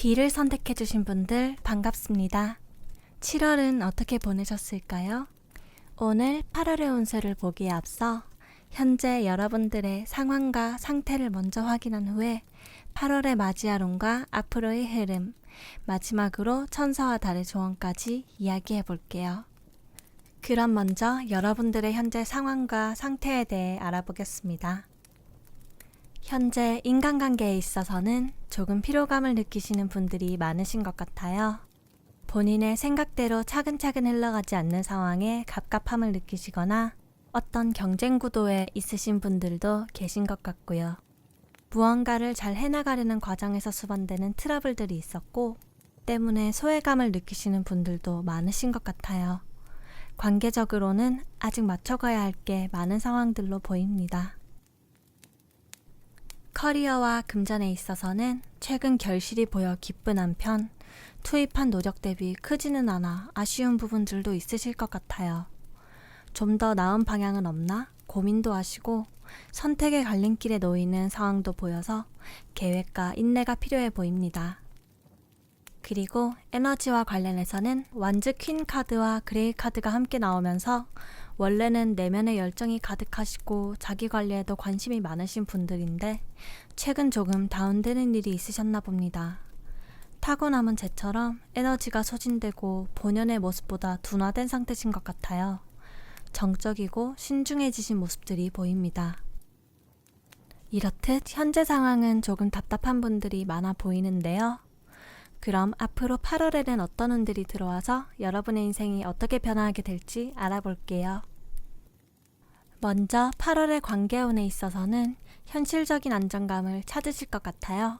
B를 선택해주신 분들 반갑습니다. 7월은 어떻게 보내셨을까요? 오늘 8월의 운세를 보기에 앞서 현재 여러분들의 상황과 상태를 먼저 확인한 후에 8월의 맞이할 운과 앞으로의 흐름, 마지막으로 천사와 달의 조언까지 이야기해 볼게요. 그럼 먼저 여러분들의 현재 상황과 상태에 대해 알아보겠습니다. 현재 인간관계에 있어서는 조금 피로감을 느끼시는 분들이 많으신 것 같아요. 본인의 생각대로 차근차근 흘러가지 않는 상황에 갑갑함을 느끼시거나 어떤 경쟁 구도에 있으신 분들도 계신 것 같고요. 무언가를 잘 해나가려는 과정에서 수반되는 트러블들이 있었고 때문에 소외감을 느끼시는 분들도 많으신 것 같아요. 관계적으로는 아직 맞춰가야 할 게 많은 상황들로 보입니다. 커리어와 금전에 있어서는 최근 결실이 보여 기쁜 한편 투입한 노력 대비 크지는 않아 아쉬운 부분들도 있으실 것 같아요. 좀 더 나은 방향은 없나 고민도 하시고 선택의 갈림길에 놓이는 상황도 보여서 계획과 인내가 필요해 보입니다. 그리고 에너지와 관련해서는 완즈 퀸 카드와 그레이 카드가 함께 나오면서 원래는 내면의 열정이 가득하시고 자기 관리에도 관심이 많으신 분들인데 최근 조금 다운되는 일이 있으셨나 봅니다. 타고남은 쟤처럼 에너지가 소진되고 본연의 모습보다 둔화된 상태신 것 같아요. 정적이고 신중해지신 모습들이 보입니다. 이렇듯 현재 상황은 조금 답답한 분들이 많아 보이는데요. 그럼 앞으로 8월에는 어떤 운들이 들어와서 여러분의 인생이 어떻게 변화하게 될지 알아볼게요. 먼저 8월의 관계운에 있어서는 현실적인 안정감을 찾으실 것 같아요.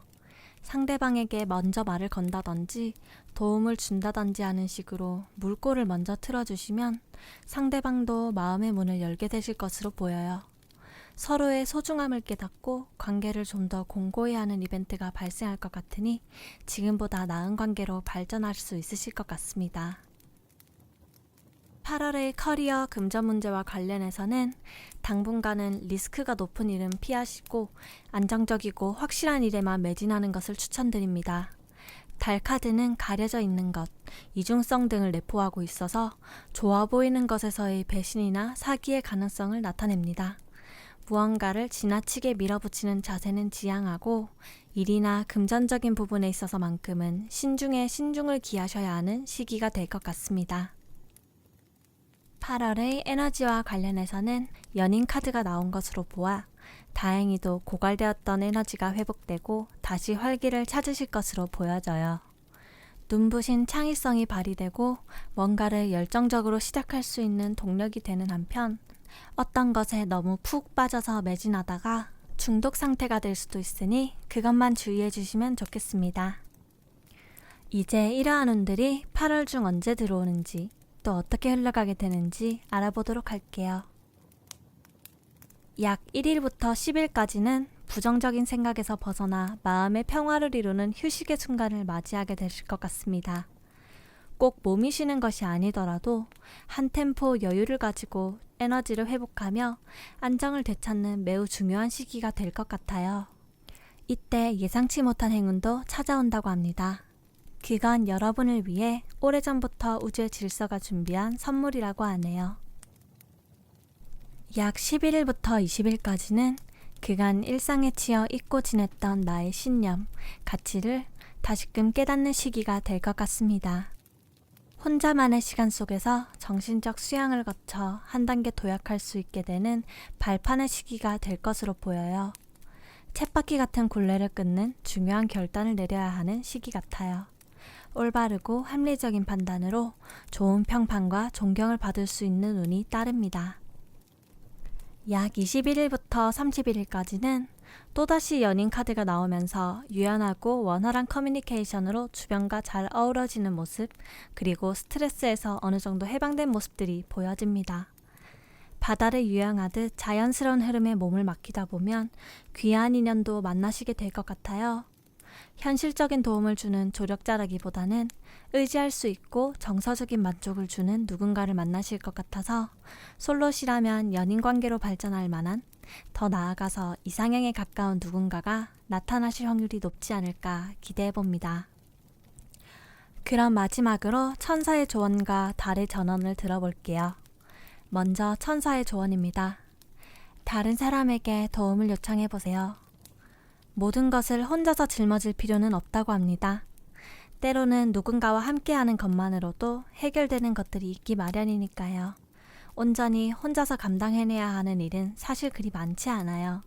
상대방에게 먼저 말을 건다든지 도움을 준다든지 하는 식으로 물꼬를 먼저 틀어주시면 상대방도 마음의 문을 열게 되실 것으로 보여요. 서로의 소중함을 깨닫고 관계를 좀 더 공고히 하는 이벤트가 발생할 것 같으니 지금보다 나은 관계로 발전할 수 있으실 것 같습니다. 8월의 커리어 금전 문제와 관련해서는 당분간은 리스크가 높은 일은 피하시고 안정적이고 확실한 일에만 매진하는 것을 추천드립니다. 달 카드는 가려져 있는 것, 이중성 등을 내포하고 있어서 좋아 보이는 것에서의 배신이나 사기의 가능성을 나타냅니다. 무언가를 지나치게 밀어붙이는 자세는 지양하고 일이나 금전적인 부분에 있어서만큼은 신중에 신중을 기하셔야 하는 시기가 될 것 같습니다. 8월의 에너지와 관련해서는 연인 카드가 나온 것으로 보아 다행히도 고갈되었던 에너지가 회복되고 다시 활기를 찾으실 것으로 보여져요. 눈부신 창의성이 발휘되고 뭔가를 열정적으로 시작할 수 있는 동력이 되는 한편 어떤 것에 너무 푹 빠져서 매진하다가 중독 상태가 될 수도 있으니 그것만 주의해 주시면 좋겠습니다. 이제 이러한 운들이 8월 중 언제 들어오는지 또 어떻게 흘러가게 되는지 알아보도록 할게요. 약 1일부터 10일까지는 부정적인 생각에서 벗어나 마음의 평화를 이루는 휴식의 순간을 맞이하게 되실 것 같습니다. 꼭 몸이 쉬는 것이 아니더라도 한 템포 여유를 가지고 에너지를 회복하며 안정을 되찾는 매우 중요한 시기가 될 것 같아요. 이때 예상치 못한 행운도 찾아온다고 합니다. 그건 여러분을 위해 오래전부터 우주의 질서가 준비한 선물이라고 하네요. 약 11일부터 20일까지는 그간 일상에 치여 잊고 지냈던 나의 신념, 가치를 다시금 깨닫는 시기가 될 것 같습니다. 혼자만의 시간 속에서 정신적 수양을 거쳐 한 단계 도약할 수 있게 되는 발판의 시기가 될 것으로 보여요. 쳇바퀴 같은 굴레를 끊는 중요한 결단을 내려야 하는 시기 같아요. 올바르고 합리적인 판단으로 좋은 평판과 존경을 받을 수 있는 운이 따릅니다. 약 21일부터 31일까지는 또다시 연인 카드가 나오면서 유연하고 원활한 커뮤니케이션으로 주변과 잘 어우러지는 모습, 그리고 스트레스에서 어느 정도 해방된 모습들이 보여집니다. 바다를 유영하듯 자연스러운 흐름에 몸을 맡기다 보면 귀한 인연도 만나시게 될 것 같아요. 현실적인 도움을 주는 조력자라기보다는 의지할 수 있고 정서적인 만족을 주는 누군가를 만나실 것 같아서 솔로시라면 연인관계로 발전할 만한 더 나아가서 이상형에 가까운 누군가가 나타나실 확률이 높지 않을까 기대해봅니다. 그럼 마지막으로 천사의 조언과 달의 전언을 들어볼게요. 먼저 천사의 조언입니다. 다른 사람에게 도움을 요청해보세요. 모든 것을 혼자서 짊어질 필요는 없다고 합니다. 때로는 누군가와 함께하는 것만으로도 해결되는 것들이 있기 마련이니까요. 온전히 혼자서 감당해내야 하는 일은 사실 그리 많지 않아요.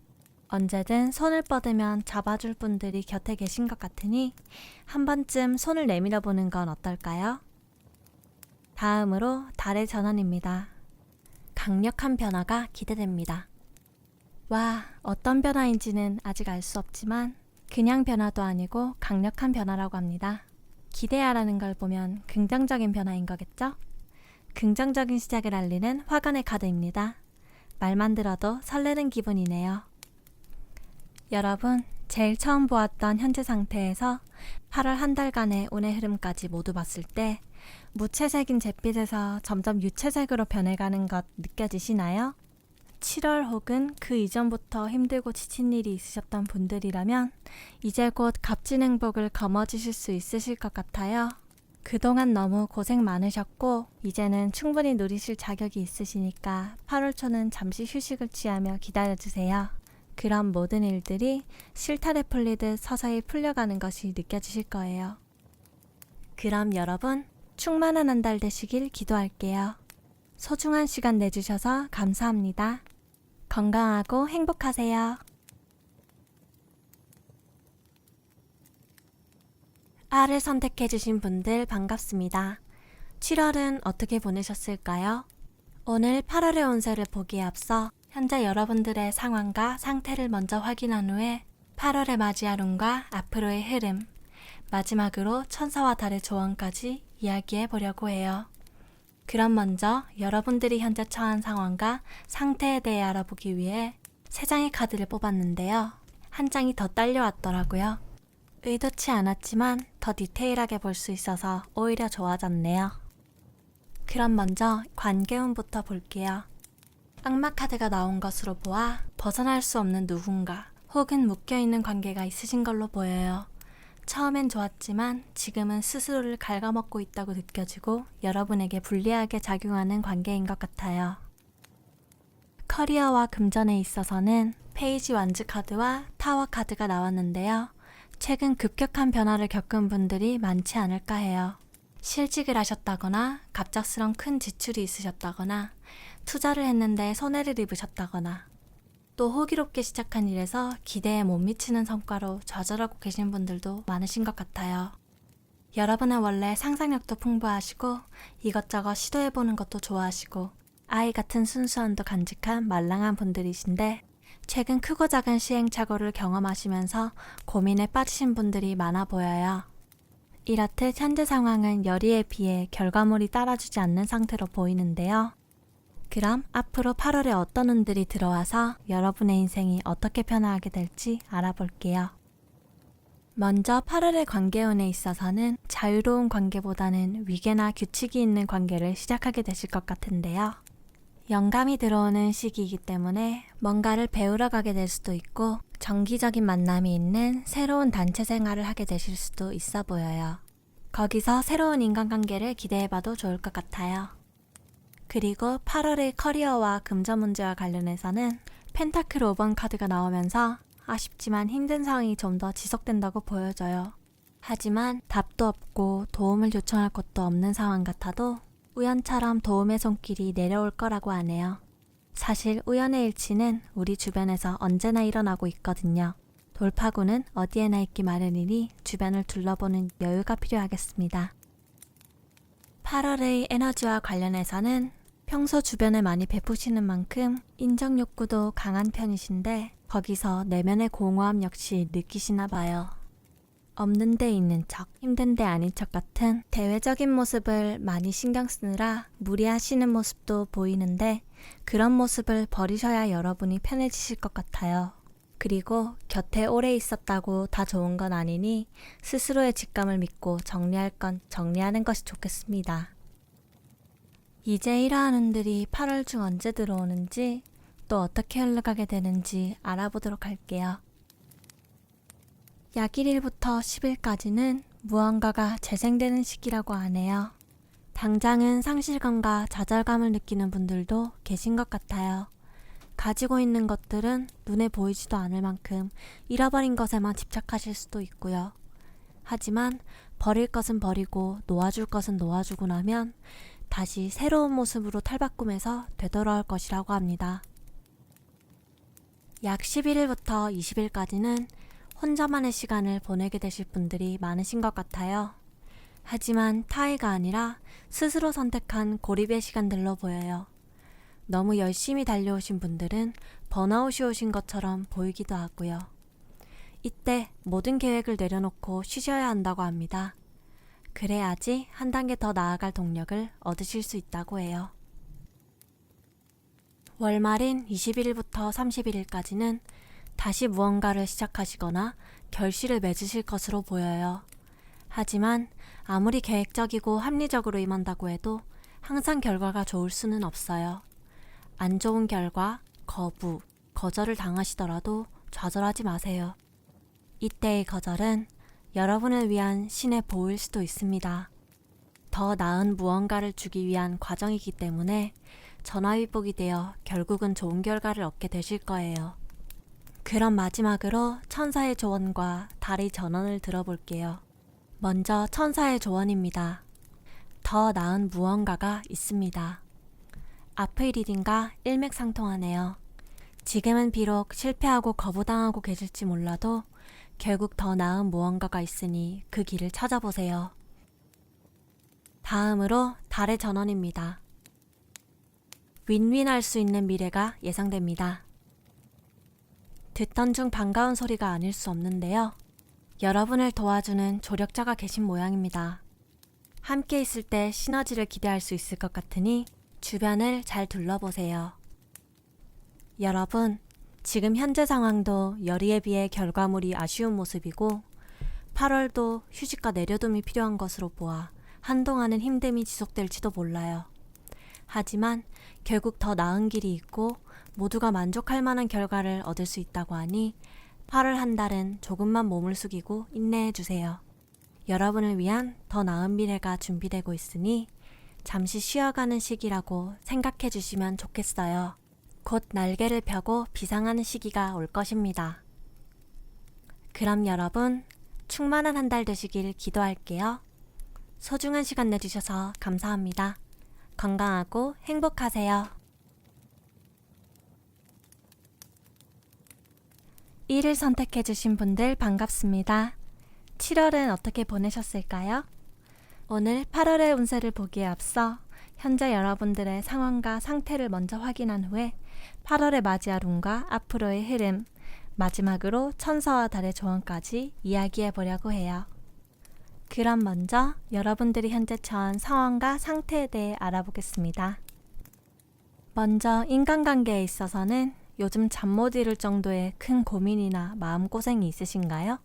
언제든 손을 뻗으면 잡아줄 분들이 곁에 계신 것 같으니 한 번쯤 손을 내밀어 보는 건 어떨까요? 다음으로 달의 전언입니다. 강력한 변화가 기대됩니다. 와, 어떤 변화인지는 아직 알 수 없지만 그냥 변화도 아니고 강력한 변화라고 합니다. 기대하라는 걸 보면 긍정적인 변화인 거겠죠? 긍정적인 시작을 알리는 화관의 카드입니다. 말만 들어도 설레는 기분이네요. 여러분, 제일 처음 보았던 현재 상태에서 8월 한 달간의 운의 흐름까지 모두 봤을 때 무채색인 잿빛에서 점점 유채색으로 변해가는 것 느껴지시나요? 7월 혹은 그 이전부터 힘들고 지친 일이 있으셨던 분들이라면 이제 곧 값진 행복을 거머쥐실 수 있으실 것 같아요. 그동안 너무 고생 많으셨고 이제는 충분히 누리실 자격이 있으시니까 8월 초는 잠시 휴식을 취하며 기다려주세요. 그런 모든 일들이 실타래 풀리듯 서서히 풀려가는 것이 느껴지실 거예요. 그럼 여러분, 충만한 한 달 되시길 기도할게요. 소중한 시간 내주셔서 감사합니다. 건강하고 행복하세요. R을 선택해주신 분들 반갑습니다. 7월은 어떻게 보내셨을까요? 오늘 8월의 운세를 보기에 앞서 현재 여러분들의 상황과 상태를 먼저 확인한 후에 8월에 맞이할 운과 앞으로의 흐름, 마지막으로 천사와 달의 조언까지 이야기해 보려고 해요. 그럼 먼저 여러분들이 현재 처한 상황과 상태에 대해 알아보기 위해 3장의 카드를 뽑았는데요. 한 장이 더 딸려왔더라고요. 의도치 않았지만 더 디테일하게 볼 수 있어서 오히려 좋아졌네요. 그럼 먼저 관계운부터 볼게요. 악마 카드가 나온 것으로 보아 벗어날 수 없는 누군가 혹은 묶여있는 관계가 있으신 걸로 보여요. 처음엔 좋았지만 지금은 스스로를 갉아먹고 있다고 느껴지고 여러분에게 불리하게 작용하는 관계인 것 같아요. 커리어와 금전에 있어서는 페이지 완즈 카드와 타워 카드가 나왔는데요. 최근 급격한 변화를 겪은 분들이 많지 않을까 해요. 실직을 하셨다거나 갑작스런 큰 지출이 있으셨다거나 투자를 했는데 손해를 입으셨다거나 또 호기롭게 시작한 일에서 기대에 못 미치는 성과로 좌절하고 계신 분들도 많으신 것 같아요. 여러분은 원래 상상력도 풍부하시고 이것저것 시도해보는 것도 좋아하시고 아이 같은 순수함도 간직한 말랑한 분들이신데 최근 크고 작은 시행착오를 경험하시면서 고민에 빠지신 분들이 많아 보여요. 이렇듯 현재 상황은 열의에 비해 결과물이 따라주지 않는 상태로 보이는데요. 그럼 앞으로 8월에 어떤 운들이 들어와서 여러분의 인생이 어떻게 변화하게 될지 알아볼게요. 먼저 8월의 관계운에 있어서는 자유로운 관계보다는 위계나 규칙이 있는 관계를 시작하게 되실 것 같은데요. 영감이 들어오는 시기이기 때문에 뭔가를 배우러 가게 될 수도 있고 정기적인 만남이 있는 새로운 단체 생활을 하게 되실 수도 있어 보여요. 거기서 새로운 인간관계를 기대해봐도 좋을 것 같아요. 그리고 8월의 커리어와 금전 문제와 관련해서는 펜타클 5번 카드가 나오면서 아쉽지만 힘든 상황이 좀 더 지속된다고 보여져요. 하지만 답도 없고 도움을 요청할 곳도 없는 상황 같아도 우연처럼 도움의 손길이 내려올 거라고 하네요. 사실 우연의 일치는 우리 주변에서 언제나 일어나고 있거든요. 돌파구는 어디에나 있기 마련이니 주변을 둘러보는 여유가 필요하겠습니다. 8월의 에너지와 관련해서는 평소 주변에 많이 베푸시는 만큼 인정 욕구도 강한 편이신데 거기서 내면의 공허함 역시 느끼시나 봐요. 없는 데 있는 척, 힘든 데 아닌 척 같은 대외적인 모습을 많이 신경 쓰느라 무리하시는 모습도 보이는데 그런 모습을 버리셔야 여러분이 편해지실 것 같아요. 그리고 곁에 오래 있었다고 다 좋은 건 아니니 스스로의 직감을 믿고 정리할 건 정리하는 것이 좋겠습니다. 이제 이러한 운들이 8월 중 언제 들어오는지 또 어떻게 흘러가게 되는지 알아보도록 할게요. 약 1일부터 10일까지는 무언가가 재생되는 시기라고 하네요. 당장은 상실감과 좌절감을 느끼는 분들도 계신 것 같아요. 가지고 있는 것들은 눈에 보이지도 않을 만큼 잃어버린 것에만 집착하실 수도 있고요. 하지만 버릴 것은 버리고 놓아줄 것은 놓아주고 나면 다시 새로운 모습으로 탈바꿈해서 되돌아올 것이라고 합니다. 약 11일부터 20일까지는 혼자만의 시간을 보내게 되실 분들이 많으신 것 같아요. 하지만 타의가 아니라 스스로 선택한 고립의 시간들로 보여요. 너무 열심히 달려오신 분들은 번아웃이 오신 것처럼 보이기도 하고요. 이때 모든 계획을 내려놓고 쉬셔야 한다고 합니다. 그래야지 한 단계 더 나아갈 동력을 얻으실 수 있다고 해요. 월말인 21일부터 31일까지는 다시 무언가를 시작하시거나 결실을 맺으실 것으로 보여요. 하지만 아무리 계획적이고 합리적으로 임한다고 해도 항상 결과가 좋을 수는 없어요. 안 좋은 결과, 거부, 거절을 당하시더라도 좌절하지 마세요. 이때의 거절은 여러분을 위한 신의 보호일 수도 있습니다. 더 나은 무언가를 주기 위한 과정이기 때문에 전화위복이 되어 결국은 좋은 결과를 얻게 되실 거예요. 그럼 마지막으로 천사의 조언과 달의 전언을 들어볼게요. 먼저 천사의 조언입니다. 더 나은 무언가가 있습니다. 앞의 리딩과 일맥상통하네요. 지금은 비록 실패하고 거부당하고 계실지 몰라도 결국 더 나은 무언가가 있으니 그 길을 찾아보세요. 다음으로 달의 전언입니다. 윈윈할 수 있는 미래가 예상됩니다. 듣던 중 반가운 소리가 아닐 수 없는데요. 여러분을 도와주는 조력자가 계신 모양입니다. 함께 있을 때 시너지를 기대할 수 있을 것 같으니 주변을 잘 둘러보세요. 여러분, 지금 현재 상황도 열의에 비해 결과물이 아쉬운 모습이고 8월도 휴식과 내려둠이 필요한 것으로 보아 한동안은 힘듦이 지속될지도 몰라요. 하지만 결국 더 나은 길이 있고 모두가 만족할 만한 결과를 얻을 수 있다고 하니 8월 한 달은 조금만 몸을 숙이고 인내해 주세요. 여러분을 위한 더 나은 미래가 준비되고 있으니 잠시 쉬어가는 시기라고 생각해 주시면 좋겠어요. 곧 날개를 펴고 비상하는 시기가 올 것입니다. 그럼 여러분, 충만한 한 달 되시길 기도할게요. 소중한 시간 내주셔서 감사합니다. 건강하고 행복하세요. 1을 선택해주신 분들 반갑습니다. 7월은 어떻게 보내셨을까요? 오늘 8월의 운세를 보기에 앞서 현재 여러분들의 상황과 상태를 먼저 확인한 후에 8월의 맞이할 운과 앞으로의 흐름, 마지막으로 천사와 달의 조언까지 이야기해 보려고 해요. 그럼 먼저 여러분들이 현재 처한 상황과 상태에 대해 알아보겠습니다. 먼저 인간관계에 있어서는 요즘 잠 못 이룰 정도의 큰 고민이나 마음고생이 있으신가요?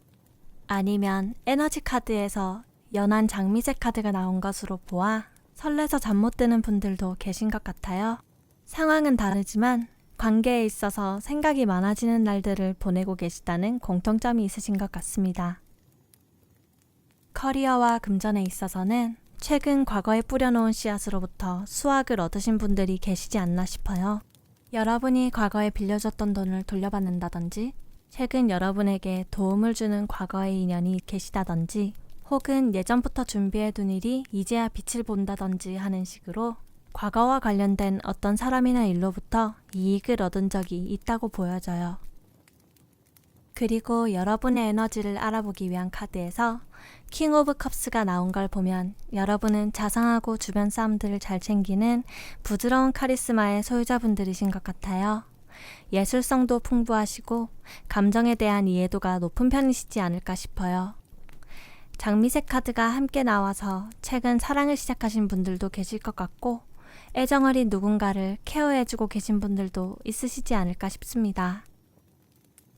아니면 에너지 카드에서 연한 장미색 카드가 나온 것으로 보아 설레서 잠 못 드는 분들도 계신 것 같아요. 상황은 다르지만 관계에 있어서 생각이 많아지는 날들을 보내고 계시다는 공통점이 있으신 것 같습니다. 커리어와 금전에 있어서는 최근 과거에 뿌려놓은 씨앗으로부터 수확을 얻으신 분들이 계시지 않나 싶어요. 여러분이 과거에 빌려줬던 돈을 돌려받는다든지 최근 여러분에게 도움을 주는 과거의 인연이 계시다든지 혹은 예전부터 준비해둔 일이 이제야 빛을 본다든지 하는 식으로 과거와 관련된 어떤 사람이나 일로부터 이익을 얻은 적이 있다고 보여져요. 그리고 여러분의 에너지를 알아보기 위한 카드에서 킹 오브 컵스가 나온 걸 보면 여러분은 자상하고 주변 사람들을 잘 챙기는 부드러운 카리스마의 소유자분들이신 것 같아요. 예술성도 풍부하시고 감정에 대한 이해도가 높은 편이시지 않을까 싶어요. 장미색 카드가 함께 나와서 최근 사랑을 시작하신 분들도 계실 것 같고 애정 어린 누군가를 케어해주고 계신 분들도 있으시지 않을까 싶습니다.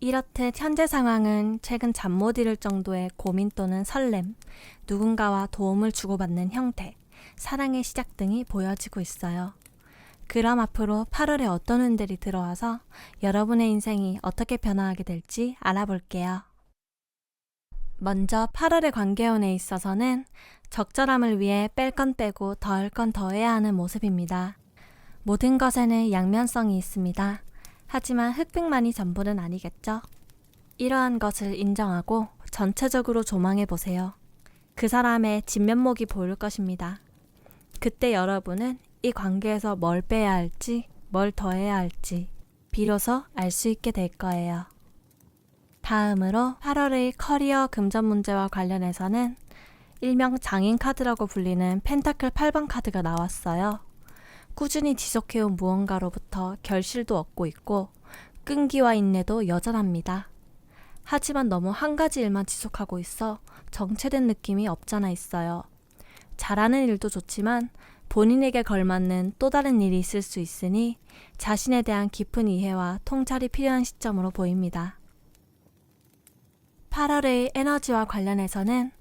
이렇듯 현재 상황은 최근 잠 못 이룰 정도의 고민 또는 설렘, 누군가와 도움을 주고받는 형태, 사랑의 시작 등이 보여지고 있어요. 그럼 앞으로 8월에 어떤 운들이 들어와서 여러분의 인생이 어떻게 변화하게 될지 알아볼게요. 먼저 8월의 관계운에 있어서는 적절함을 위해 뺄 건 빼고 더할 건 더해야 하는 모습입니다. 모든 것에는 양면성이 있습니다. 하지만 흑백만이 전부는 아니겠죠? 이러한 것을 인정하고 전체적으로 조망해 보세요. 그 사람의 진면목이 보일 것입니다. 그때 여러분은 이 관계에서 뭘 빼야 할지, 뭘 더해야 할지 비로소 알 수 있게 될 거예요. 다음으로 8월의 커리어 금전 문제와 관련해서는 일명 장인 카드라고 불리는 펜타클 8번 카드가 나왔어요. 꾸준히 지속해온 무언가로부터 결실도 얻고 있고 끈기와 인내도 여전합니다. 하지만 너무 한 가지 일만 지속하고 있어 정체된 느낌이 없잖아 있어요. 잘하는 일도 좋지만 본인에게 걸맞는 또 다른 일이 있을 수 있으니 자신에 대한 깊은 이해와 통찰이 필요한 시점으로 보입니다. 8월의 에너지와 관련해서는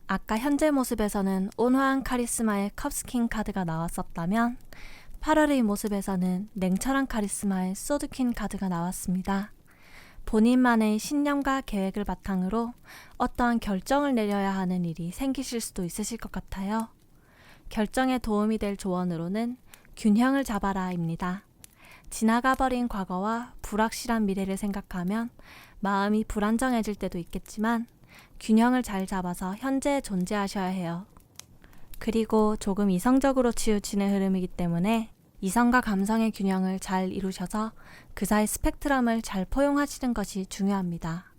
아까 현재 모습에서는 온화한 카리스마의 컵스킹 카드가 나왔었다면 8월의 모습에서는 냉철한 카리스마의 소드퀸 카드가 나왔습니다. 본인만의 신념과 계획을 바탕으로 어떠한 결정을 내려야 하는 일이 생기실 수도 있으실 것 같아요. 결정에 도움이 될 조언으로는 균형을 잡아라입니다. 지나가버린 과거와 불확실한 미래를 생각하면 마음이 불안정해질 때도 있겠지만 균형을 잘 잡아서 현재에 존재하셔야 해요. 그리고 조금 이성적으로 치우치는 흐름이기 때문에 이성과 감성의 균형을 잘 이루셔서 그 사이 스펙트럼을 잘 포용하시는 것이 중요합니다.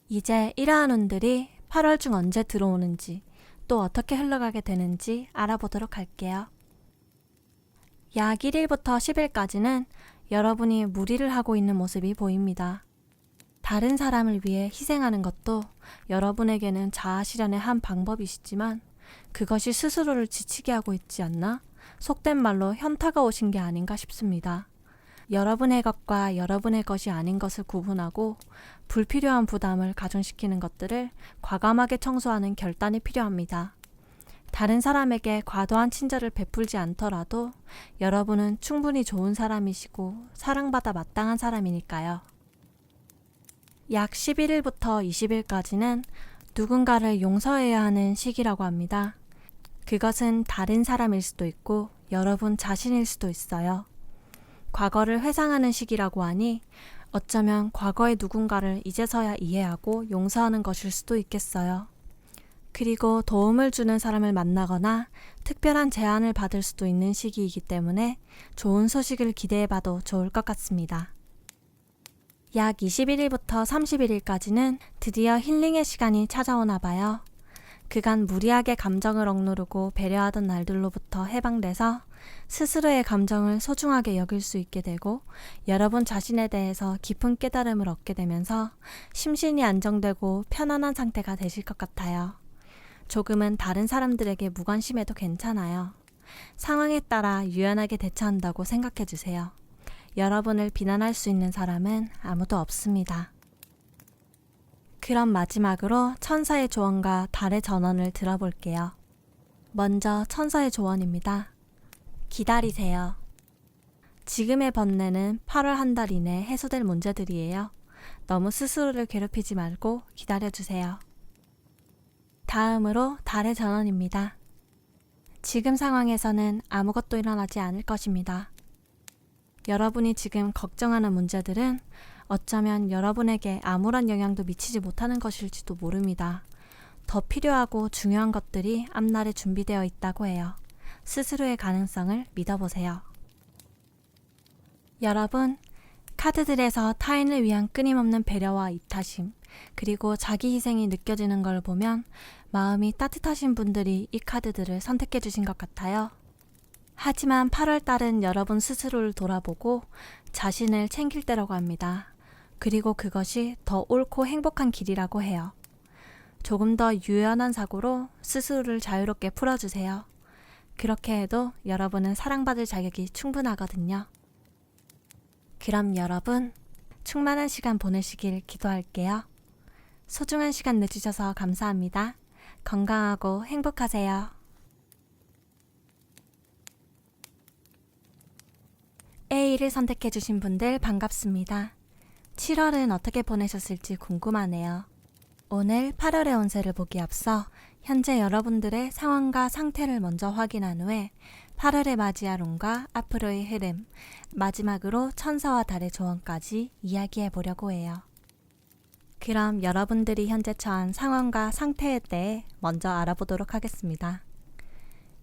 이제 이러한 운들이 8월 중 언제 들어오는지 또 어떻게 흘러가게 되는지 알아보도록 할게요. 약 1일부터 10일까지는 여러분이 무리를 하고 있는 모습이 보입니다. 다른 사람을 위해 희생하는 것도 여러분에게는 자아 실현의 한 방법이시지만 그것이 스스로를 지치게 하고 있지 않나? 속된 말로 현타가 오신 게 아닌가 싶습니다. 여러분의 것과 여러분의 것이 아닌 것을 구분하고 불필요한 부담을 가중시키는 것들을 과감하게 청소하는 결단이 필요합니다. 다른 사람에게 과도한 친절을 베풀지 않더라도 여러분은 충분히 좋은 사람이시고 사랑받아 마땅한 사람이니까요. 약 11일부터 20일까지는 누군가를 용서해야 하는 시기라고 합니다. 그것은 다른 사람일 수도 있고 여러분 자신일 수도 있어요. 과거를 회상하는 시기라고 하니 어쩌면 과거의 누군가를 이제서야 이해하고 용서하는 것일 수도 있겠어요. 그리고 도움을 주는 사람을 만나거나 특별한 제안을 받을 수도 있는 시기이기 때문에 좋은 소식을 기대해봐도 좋을 것 같습니다. 약 21일부터 31일까지는 드디어 힐링의 시간이 찾아오나 봐요. 그간 무리하게 감정을 억누르고 배려하던 날들로부터 해방돼서 스스로의 감정을 소중하게 여길 수 있게 되고 여러분 자신에 대해서 깊은 깨달음을 얻게 되면서 심신이 안정되고 편안한 상태가 되실 것 같아요. 조금은 다른 사람들에게 무관심해도 괜찮아요. 상황에 따라 유연하게 대처한다고 생각해 주세요. 여러분을 비난할 수 있는 사람은 아무도 없습니다. 그럼 마지막으로 천사의 조언과 달의 전언을 들어볼게요. 먼저 천사의 조언입니다. 기다리세요. 지금의 번뇌는 8월 한 달 이내 해소될 문제들이에요. 너무 스스로를 괴롭히지 말고 기다려주세요. 다음으로 달의 전언입니다. 지금 상황에서는 아무것도 일어나지 않을 것입니다. 여러분이 지금 걱정하는 문제들은 어쩌면 여러분에게 아무런 영향도 미치지 못하는 것일지도 모릅니다. 더 필요하고 중요한 것들이 앞날에 준비되어 있다고 해요. 스스로의 가능성을 믿어보세요. 여러분, 카드들에서 타인을 위한 끊임없는 배려와 이타심, 그리고 자기 희생이 느껴지는 걸 보면 마음이 따뜻하신 분들이 이 카드들을 선택해 주신 것 같아요. 하지만 8월달은 여러분 스스로를 돌아보고 자신을 챙길 때라고 합니다. 그리고 그것이 더 옳고 행복한 길이라고 해요. 조금 더 유연한 사고로 스스로를 자유롭게 풀어주세요. 그렇게 해도 여러분은 사랑받을 자격이 충분하거든요. 그럼 여러분, 충만한 시간 보내시길 기도할게요. 소중한 시간 내주셔서 감사합니다. 건강하고 행복하세요. A를 선택해주신 분들 반갑습니다. 7월은 어떻게 보내셨을지 궁금하네요. 오늘 8월의 운세를 보기 앞서 현재 여러분들의 상황과 상태를 먼저 확인한 후에 8월에 맞이할 운과 앞으로의 흐름, 마지막으로 천사와 달의 조언까지 이야기해 보려고 해요. 그럼 여러분들이 현재 처한 상황과 상태에 대해 먼저 알아보도록 하겠습니다.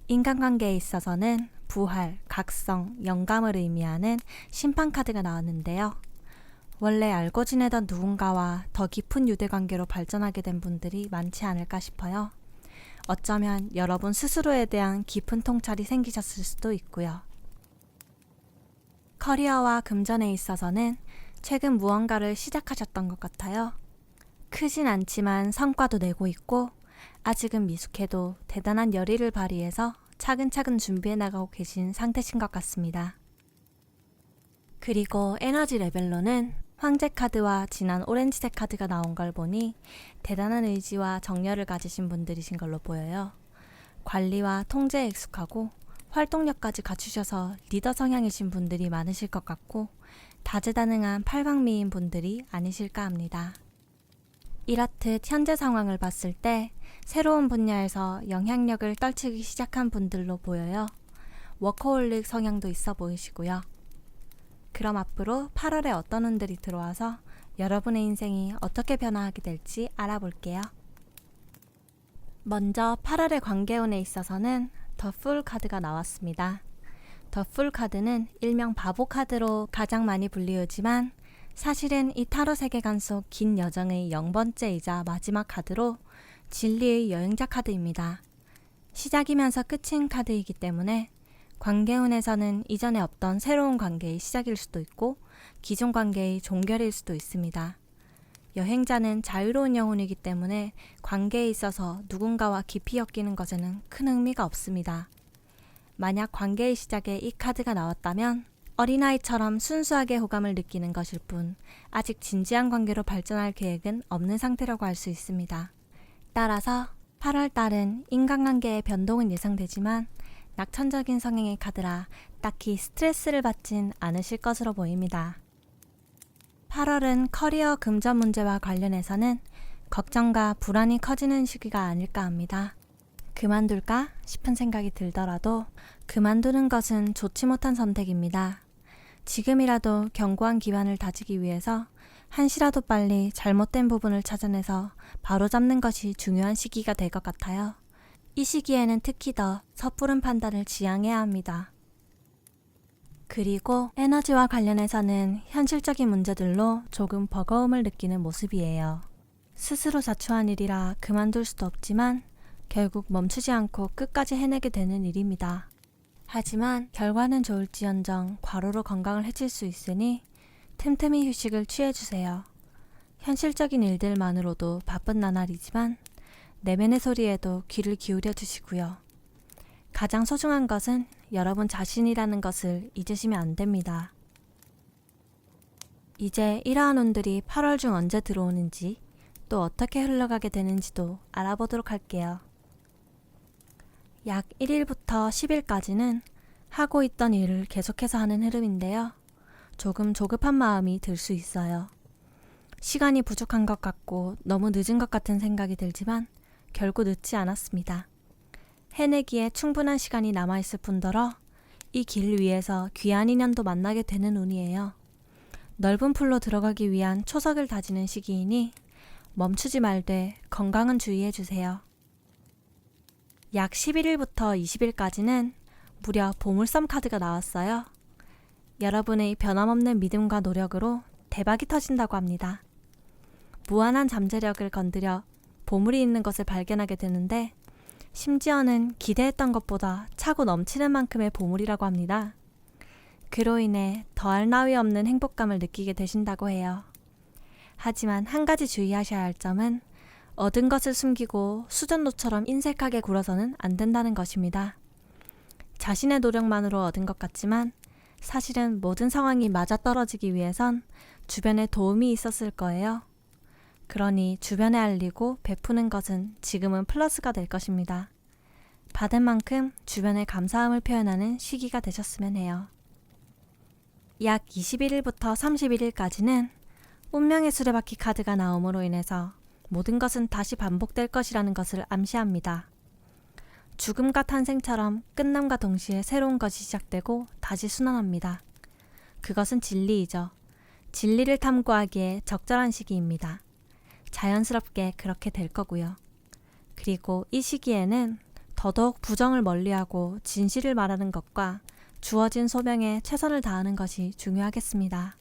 인간관계에 있어서는 부활, 각성, 영감을 의미하는 심판카드가 나왔는데요. 원래 알고 지내던 누군가와 더 깊은 유대관계로 발전하게 된 분들이 많지 않을까 싶어요. 어쩌면 여러분 스스로에 대한 깊은 통찰이 생기셨을 수도 있고요. 커리어와 금전에 있어서는 최근 무언가를 시작하셨던 것 같아요. 크진 않지만 성과도 내고 있고 아직은 미숙해도 대단한 열의를 발휘해서 차근차근 준비해 나가고 계신 상태신 것 같습니다. 그리고 에너지 레벨로는 황제 카드와 진한 오렌지색 카드가 나온 걸 보니 대단한 의지와 정열을 가지신 분들이신 걸로 보여요. 관리와 통제에 익숙하고 활동력까지 갖추셔서 리더 성향이신 분들이 많으실 것 같고 다재다능한 팔방미인 분들이 아니실까 합니다. 이렇듯 현재 상황을 봤을 때 새로운 분야에서 영향력을 떨치기 시작한 분들로 보여요. 워커홀릭 성향도 있어 보이시고요. 그럼 앞으로 8월에 어떤 운들이 들어와서 여러분의 인생이 어떻게 변화하게 될지 알아볼게요. 먼저 8월의 관계운에 있어서는 더 풀 카드가 나왔습니다. 더 풀 카드는 일명 바보 카드로 가장 많이 불리우지만 사실은 이 타로 세계관 속 긴 여정의 0번째이자 마지막 카드로 진리의 여행자 카드입니다. 시작이면서 끝인 카드이기 때문에 관계운에서는 이전에 없던 새로운 관계의 시작일 수도 있고 기존 관계의 종결일 수도 있습니다. 여행자는 자유로운 영혼이기 때문에 관계에 있어서 누군가와 깊이 엮이는 것에는 큰 흥미가 없습니다. 만약 관계의 시작에 이 카드가 나왔다면 어린아이처럼 순수하게 호감을 느끼는 것일 뿐 아직 진지한 관계로 발전할 계획은 없는 상태라고 할 수 있습니다. 따라서 8월달은 인간관계의 변동은 예상되지만 낙천적인 성향의 카드라 딱히 스트레스를 받진 않으실 것으로 보입니다. 8월은 커리어 금전 문제와 관련해서는 걱정과 불안이 커지는 시기가 아닐까 합니다. 그만둘까 싶은 생각이 들더라도 그만두는 것은 좋지 못한 선택입니다. 지금이라도 견고한 기반을 다지기 위해서 한시라도 빨리 잘못된 부분을 찾아내서 바로잡는 것이 중요한 시기가 될 것 같아요. 이 시기에는 특히 더 섣부른 판단을 지양해야 합니다. 그리고 에너지와 관련해서는 현실적인 문제들로 조금 버거움을 느끼는 모습이에요. 스스로 자초한 일이라 그만둘 수도 없지만 결국 멈추지 않고 끝까지 해내게 되는 일입니다. 하지만 결과는 좋을지언정 과로로 건강을 해칠 수 있으니 틈틈이 휴식을 취해주세요. 현실적인 일들만으로도 바쁜 나날이지만 내면의 소리에도 귀를 기울여 주시고요. 가장 소중한 것은 여러분 자신이라는 것을 잊으시면 안 됩니다. 이제 이러한 운들이 8월 중 언제 들어오는지 또 어떻게 흘러가게 되는지도 알아보도록 할게요. 약 1일부터 10일까지는 하고 있던 일을 계속해서 하는 흐름인데요. 조금 조급한 마음이 들 수 있어요. 시간이 부족한 것 같고 너무 늦은 것 같은 생각이 들지만 결코 늦지 않았습니다. 해내기에 충분한 시간이 남아있을 뿐더러 이 길 위에서 귀한 인연도 만나게 되는 운이에요. 넓은 풀로 들어가기 위한 초석을 다지는 시기이니 멈추지 말되 건강은 주의해주세요. 약 11일부터 20일까지는 무려 보물섬 카드가 나왔어요. 여러분의 변함없는 믿음과 노력으로 대박이 터진다고 합니다. 무한한 잠재력을 건드려 보물이 있는 것을 발견하게 되는데 심지어는 기대했던 것보다 차고 넘치는 만큼의 보물이라고 합니다. 그로 인해 더할 나위 없는 행복감을 느끼게 되신다고 해요. 하지만 한 가지 주의하셔야 할 점은 얻은 것을 숨기고 수전노처럼 인색하게 굴어서는 안 된다는 것입니다. 자신의 노력만으로 얻은 것 같지만 사실은 모든 상황이 맞아떨어지기 위해선 주변에 도움이 있었을 거예요. 그러니 주변에 알리고 베푸는 것은 지금은 플러스가 될 것입니다. 받은 만큼 주변에 감사함을 표현하는 시기가 되셨으면 해요. 약 21일부터 31일까지는 운명의 수레바퀴 카드가 나옴으로 인해서 모든 것은 다시 반복될 것이라는 것을 암시합니다. 죽음과 탄생처럼 끝남과 동시에 새로운 것이 시작되고 다시 순환합니다. 그것은 진리이죠. 진리를 탐구하기에 적절한 시기입니다. 자연스럽게 그렇게 될 거고요. 그리고 이 시기에는 더더욱 부정을 멀리하고 진실을 말하는 것과 주어진 소명에 최선을 다하는 것이 중요하겠습니다.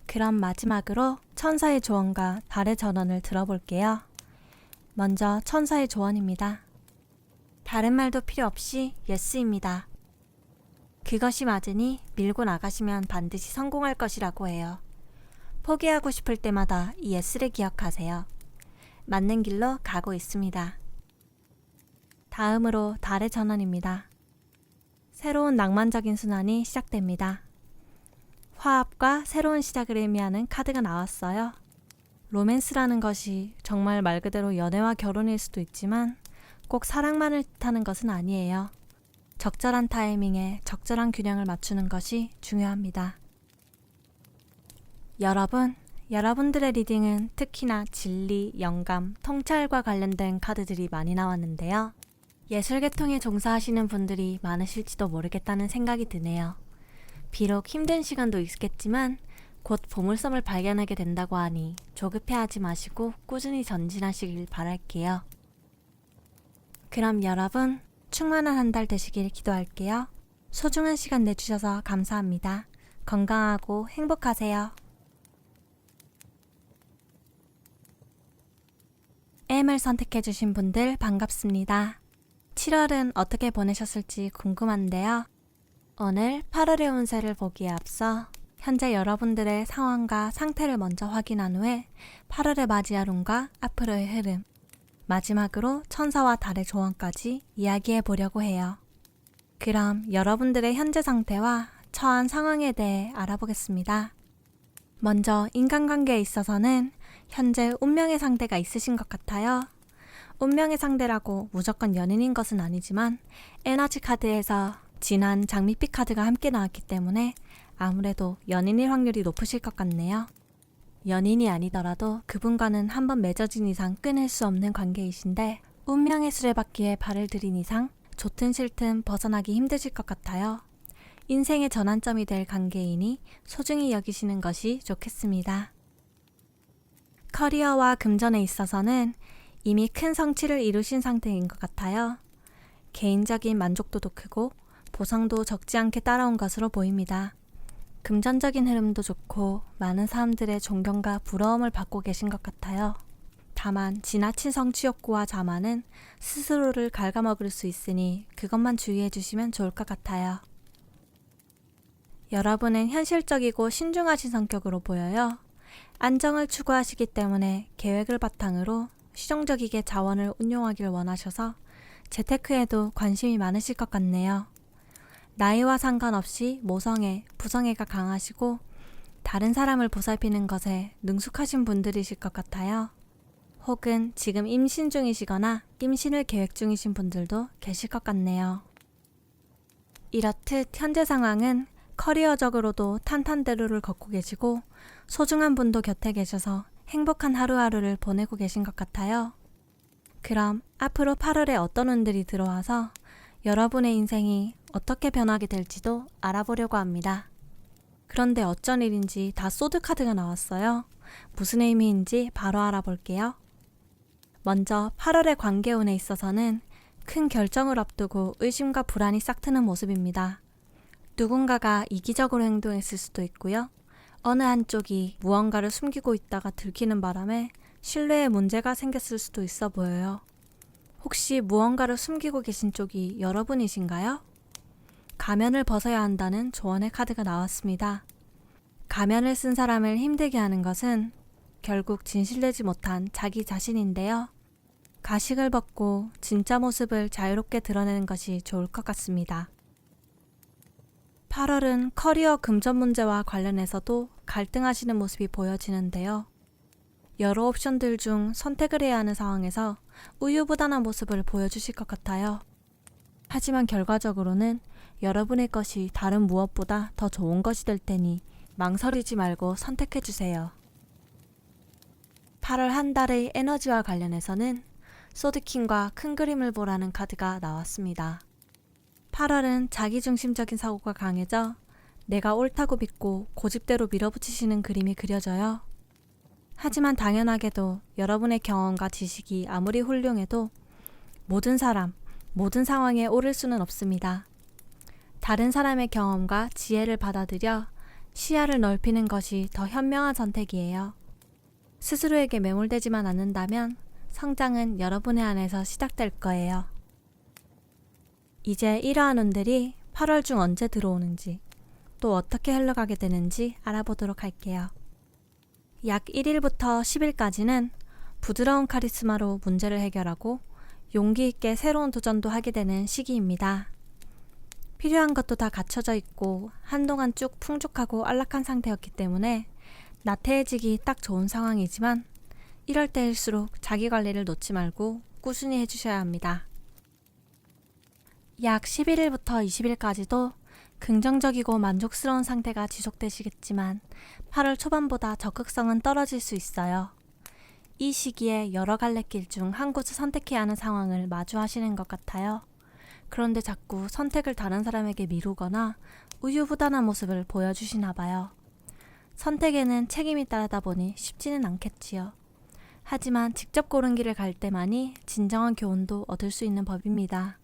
그럼 마지막으로 천사의 조언과 달의 전언을 들어볼게요. 먼저 천사의 조언입니다. 다른 말도 필요 없이 예스입니다. 그것이 맞으니 밀고 나가시면 반드시 성공할 것이라고 해요. 포기하고 싶을 때마다 이 예스를 기억하세요. 맞는 길로 가고 있습니다. 다음으로 달의 전언입니다. 새로운 낭만적인 순환이 시작됩니다. 화합과 새로운 시작을 의미하는 카드가 나왔어요. 로맨스라는 것이 정말 말 그대로 연애와 결혼일 수도 있지만 꼭 사랑만을 뜻하는 것은 아니에요. 적절한 타이밍에 적절한 균형을 맞추는 것이 중요합니다. 여러분들의 리딩은 특히나 진리, 영감, 통찰과 관련된 카드들이 많이 나왔는데요. 예술계통에 종사하시는 분들이 많으실지도 모르겠다는 생각이 드네요. 비록 힘든 시간도 있겠지만 곧 보물섬을 발견하게 된다고 하니 조급해하지 마시고 꾸준히 전진하시길 바랄게요. 그럼 여러분, 충만한 한 달 되시길 기도할게요. 소중한 시간 내주셔서 감사합니다. 건강하고 행복하세요. M을 선택해주신 분들 반갑습니다. 7월은 어떻게 보내셨을지 궁금한데요. 오늘 8월의 운세를 보기에 앞서 현재 여러분들의 상황과 상태를 먼저 확인한 후에 8월의 맞이할 운과 앞으로의 흐름, 마지막으로 천사와 달의 조언까지 이야기해 보려고 해요. 그럼 여러분들의 현재 상태와 처한 상황에 대해 알아보겠습니다. 먼저 인간관계에 있어서는 현재 운명의 상대가 있으신 것 같아요. 운명의 상대라고 무조건 연인인 것은 아니지만 에너지 카드에서 진한 장밋빛 카드가 함께 나왔기 때문에 아무래도 연인일 확률이 높으실 것 같네요. 연인이 아니더라도 그분과는 한번 맺어진 이상 끊을 수 없는 관계이신데 운명의 수레바퀴에 발을 들인 이상 좋든 싫든 벗어나기 힘드실 것 같아요. 인생의 전환점이 될 관계이니 소중히 여기시는 것이 좋겠습니다. 커리어와 금전에 있어서는 이미 큰 성취를 이루신 상태인 것 같아요. 개인적인 만족도도 크고 보상도 적지 않게 따라온 것으로 보입니다. 금전적인 흐름도 좋고 많은 사람들의 존경과 부러움을 받고 계신 것 같아요. 다만 지나친 성취 욕구와 자만은 스스로를 갉아먹을 수 있으니 그것만 주의해 주시면 좋을 것 같아요. 여러분은 현실적이고 신중하신 성격으로 보여요. 안정을 추구하시기 때문에 계획을 바탕으로 실용적이게 자원을 운용하길 원하셔서 재테크에도 관심이 많으실 것 같네요. 나이와 상관없이 모성애, 부성애가 강하시고 다른 사람을 보살피는 것에 능숙하신 분들이실 것 같아요. 혹은 지금 임신 중이시거나 임신을 계획 중이신 분들도 계실 것 같네요. 이렇듯 현재 상황은 커리어적으로도 탄탄대로를 걷고 계시고 소중한 분도 곁에 계셔서 행복한 하루하루를 보내고 계신 것 같아요. 그럼 앞으로 8월에 어떤 운들이 들어와서 여러분의 인생이 어떻게 변하게 될지도 알아보려고 합니다. 그런데 어쩐 일인지 다 소드 카드가 나왔어요. 무슨 의미인지 바로 알아볼게요. 먼저 8월의 관계운에 있어서는 큰 결정을 앞두고 의심과 불안이 싹트는 모습입니다. 누군가가 이기적으로 행동했을 수도 있고요. 어느 한쪽이 무언가를 숨기고 있다가 들키는 바람에 신뢰에 문제가 생겼을 수도 있어 보여요. 혹시 무언가를 숨기고 계신 쪽이 여러분이신가요? 가면을 벗어야 한다는 조언의 카드가 나왔습니다. 가면을 쓴 사람을 힘들게 하는 것은 결국 진실되지 못한 자기 자신인데요. 가식을 벗고 진짜 모습을 자유롭게 드러내는 것이 좋을 것 같습니다. 8월은 커리어 금전 문제와 관련해서도 갈등하시는 모습이 보여지는데요. 여러 옵션들 중 선택을 해야 하는 상황에서 우유부단한 모습을 보여주실 것 같아요. 하지만 결과적으로는 여러분의 것이 다른 무엇보다 더 좋은 것이 될 테니 망설이지 말고 선택해주세요. 8월 한 달의 에너지와 관련해서는 소드킹과 큰 그림을 보라는 카드가 나왔습니다. 8월은 자기중심적인 사고가 강해져 내가 옳다고 믿고 고집대로 밀어붙이시는 그림이 그려져요. 하지만 당연하게도 여러분의 경험과 지식이 아무리 훌륭해도 모든 사람, 모든 상황에 옳을 수는 없습니다. 다른 사람의 경험과 지혜를 받아들여 시야를 넓히는 것이 더 현명한 선택이에요. 스스로에게 매몰되지만 않는다면 성장은 여러분의 안에서 시작될 거예요. 이제 이러한 운들이 8월 중 언제 들어오는지, 또 어떻게 흘러가게 되는지 알아보도록 할게요. 약 1일부터 10일까지는 부드러운 카리스마로 문제를 해결하고 용기 있게 새로운 도전도 하게 되는 시기입니다. 필요한 것도 다 갖춰져 있고 한동안 쭉 풍족하고 안락한 상태였기 때문에 나태해지기 딱 좋은 상황이지만 이럴 때일수록 자기 관리를 놓지 말고 꾸준히 해주셔야 합니다. 약 11일부터 20일까지도 긍정적이고 만족스러운 상태가 지속되시겠지만 8월 초반보다 적극성은 떨어질 수 있어요. 이 시기에 여러 갈래 길 중 한 곳을 선택해야 하는 상황을 마주하시는 것 같아요. 그런데 자꾸 선택을 다른 사람에게 미루거나 우유부단한 모습을 보여주시나 봐요. 선택에는 책임이 따르다 보니 쉽지는 않겠지요. 하지만 직접 고른 길을 갈 때만이 진정한 교훈도 얻을 수 있는 법입니다.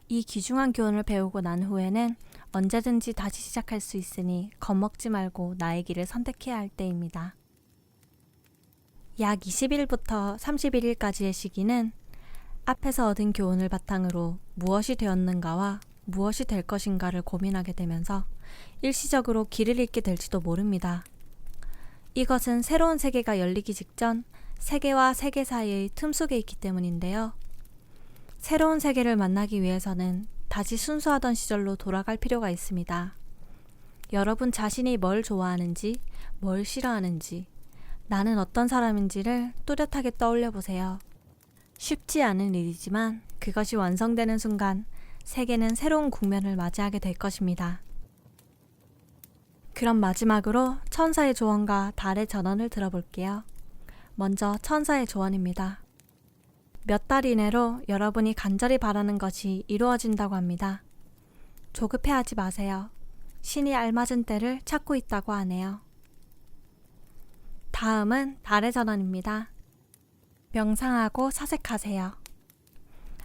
이 귀중한 교훈을 배우고 난 후에는 언제든지 다시 시작할 수 있으니 겁먹지 말고 나의 길을 선택해야 할 때입니다. 약 20일부터 31일까지의 시기는 앞에서 얻은 교훈을 바탕으로 무엇이 되었는가와 무엇이 될 것인가를 고민하게 되면서 일시적으로 길을 잃게 될지도 모릅니다. 이것은 새로운 세계가 열리기 직전 세계와 세계 사이의 틈 속에 있기 때문인데요. 새로운 세계를 만나기 위해서는 다시 순수하던 시절로 돌아갈 필요가 있습니다. 여러분 자신이 뭘 좋아하는지, 뭘 싫어하는지, 나는 어떤 사람인지를 또렷하게 떠올려 보세요. 쉽지 않은 일이지만 그것이 완성되는 순간 세계는 새로운 국면을 맞이하게 될 것입니다. 그럼 마지막으로 천사의 조언과 달의 전언을 들어볼게요. 먼저 천사의 조언입니다. 몇 달 이내로 여러분이 간절히 바라는 것이 이루어진다고 합니다. 조급해하지 마세요. 신이 알맞은 때를 찾고 있다고 하네요. 다음은 달의 전언입니다. 명상하고 사색하세요.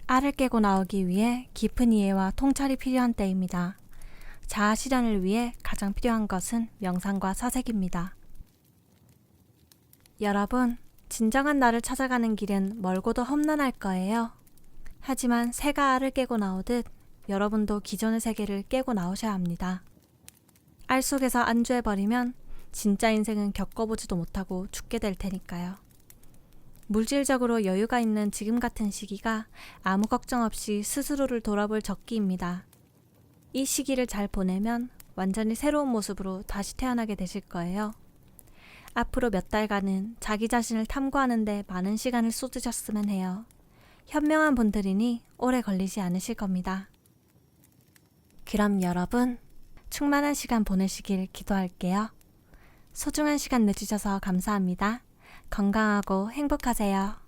알을 깨고 나오기 위해 깊은 이해와 통찰이 필요한 때입니다. 자아 실현을 위해 가장 필요한 것은 명상과 사색입니다. 여러분, 진정한 나를 찾아가는 길은 멀고도 험난할 거예요. 하지만 새가 알을 깨고 나오듯 여러분도 기존의 세계를 깨고 나오셔야 합니다. 알 속에서 안주해버리면 진짜 인생은 겪어보지도 못하고 죽게 될 테니까요. 물질적으로 여유가 있는 지금 같은 시기가 아무 걱정 없이 스스로를 돌아볼 적기입니다. 이 시기를 잘 보내면 완전히 새로운 모습으로 다시 태어나게 되실 거예요. 앞으로 몇 달간은 자기 자신을 탐구하는 데 많은 시간을 쏟으셨으면 해요. 현명한 분들이니 오래 걸리지 않으실 겁니다. 그럼 여러분, 충만한 시간 보내시길 기도할게요. 소중한 시간 내주셔서 감사합니다. 건강하고 행복하세요.